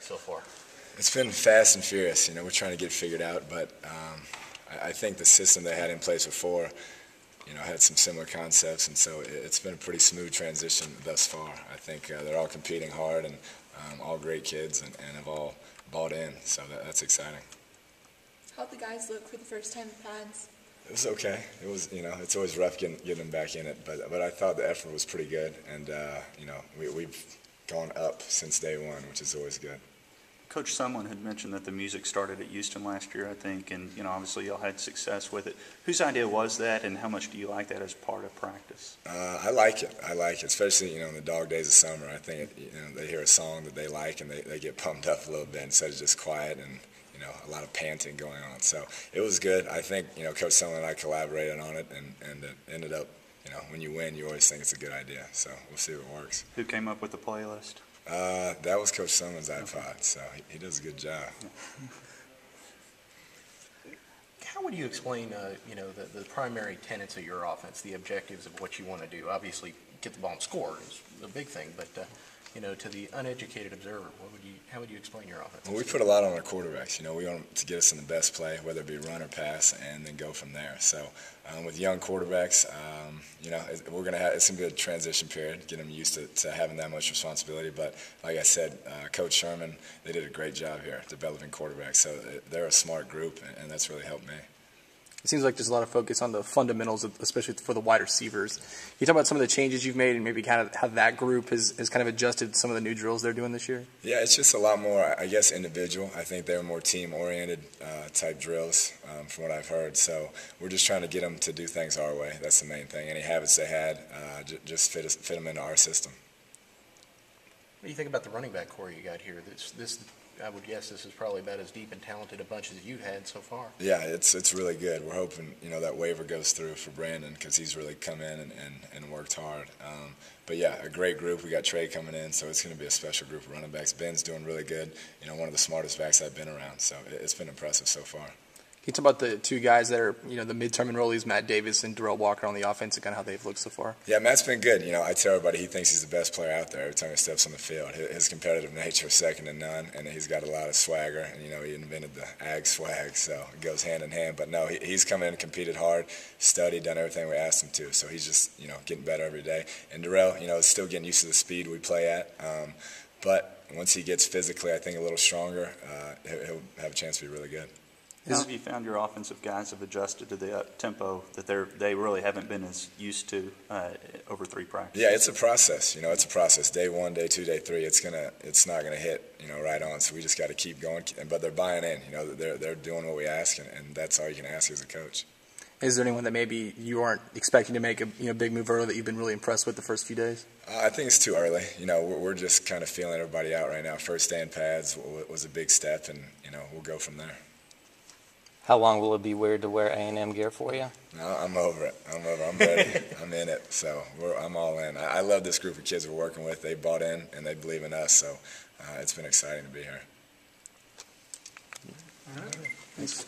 so far? It's been fast and furious. We're trying to get it figured out, but I think the system they had in place before, had some similar concepts, and so it's been a pretty smooth transition thus far. I think they're all competing hard and all great kids and have all bought in, so that's exciting. How'd the guys look for the first time in pads? It was okay. It was, it's always rough getting them back in it, but I thought the effort was pretty good, and we've gone up since day one, which is always good. Coach Sumlin had mentioned that the music started at Houston last year, I think, and obviously y'all had success with it. Whose idea was that, and how much do you like that as part of practice? I like it. I like it, especially in the dog days of summer. I think they hear a song that they like and they get pumped up a little bit instead of just quiet and a lot of panting going on. So it was good. I think Coach Sumlin and I collaborated on it, and it ended up when you win, you always think it's a good idea. So we'll see if it works. Who came up with the playlist? That was Coach Sumlin's iPod, so he does a good job. How would you explain, the primary tenets of your offense, the objectives of what you want to do? Obviously, get the ball and score is a big thing, but to the uneducated observer, how would you explain your offense? Well, we put a lot on our quarterbacks. We want them to get us in the best play, whether it be run or pass, and then go from there. So with young quarterbacks, we're going to have it's going to be a transition period, get them used to having that much responsibility. But like I said, Coach Sherman, they did a great job here developing quarterbacks. So they're a smart group, and that's really helped me. It seems like there's a lot of focus on the fundamentals, especially for the wide receivers. Can you talk about some of the changes you've made and maybe kind of how that group has kind of adjusted some of the new drills they're doing this year? Yeah, it's just a lot more, I guess, individual. I think they're more team-oriented type drills from what I've heard. So we're just trying to get them to do things our way. That's the main thing. Any habits they had, just fit them into our system. What do you think about the running back core you got here? This I would guess this is probably about as deep and talented a bunch as you've had so far. Yeah, it's really good. We're hoping that waiver goes through for Brandon because he's really come in and worked hard. But yeah, a great group. We got Trey coming in, so it's going to be a special group of running backs. Ben's doing really good. One of the smartest backs I've been around. So it's been impressive so far. Can you talk about the two guys that are, the midterm enrollees, Matt Davis and Darrell Walker on the offense, and kind of how they've looked so far? Yeah, Matt's been good. I tell everybody he thinks he's the best player out there every time he steps on the field. His competitive nature is second to none, and he's got a lot of swagger, and, he invented the ag swag, so it goes hand in hand. But, no, he's come in and competed hard, studied, done everything we asked him to, so he's just, getting better every day. And Darrell, is still getting used to the speed we play at, but once he gets physically, I think, a little stronger, he'll have a chance to be really good. How have you found your offensive guys have adjusted to the tempo that they really haven't been as used to over 3 practices? Yeah, it's a process. It's a process. Day 1, day 2, day 3. It's not gonna hit right on. So we just got to keep going. But they're buying in. They're doing what we ask, and that's all you can ask as a coach. Is there anyone that maybe you aren't expecting to make a big move early that you've been really impressed with the first few days? I think it's too early. We're just kind of feeling everybody out right now. First day in pads was a big step, and we'll go from there. How long will it be weird to wear A&M gear for you? No, I'm over it. I'm ready. I'm in it. So I'm all in. I love this group of kids we're working with. They bought in and they believe in us. So it's been exciting to be here. All right. Thanks.